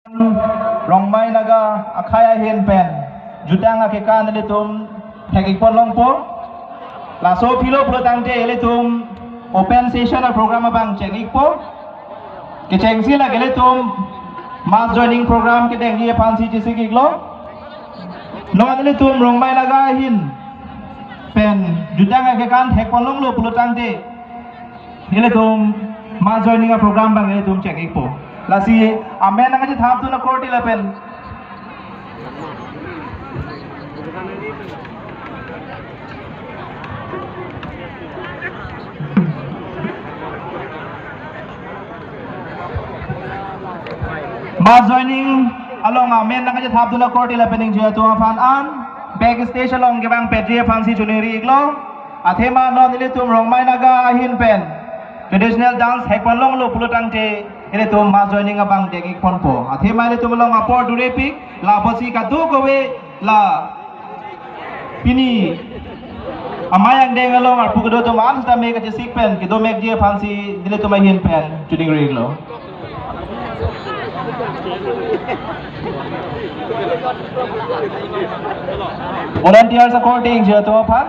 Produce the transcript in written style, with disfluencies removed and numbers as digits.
Rongmai naga akhaya hin pen jutang akekan letum hekipon longpo laso pilo protangte letum open session program abang cengikpo kecengsi la letum mass joining program ke dengi pansi jisi giglo no letum rongmai naga hin pen jutang akekan hekipon longlo protangte letum mass joining program bang letum cengikpo lasi amen nang aja thap tu na korti lapen mass joining along amen nang aja thap tu na korti lapen ing jia tu afan an back stage along gebang pedri fancy juniri iglo athema no nili tum rongmai naga hin pen traditional dance hekpan long lo pulutang te ini tu mas joining abang degi ponpo athema ini tu long apor durepi la bosi katu kowe la pini amayang deng along ar pukudo tu man sta me ka sik pen kido mek je fancy dile tu mahin pen tuning reglo volunteers according je tu aphan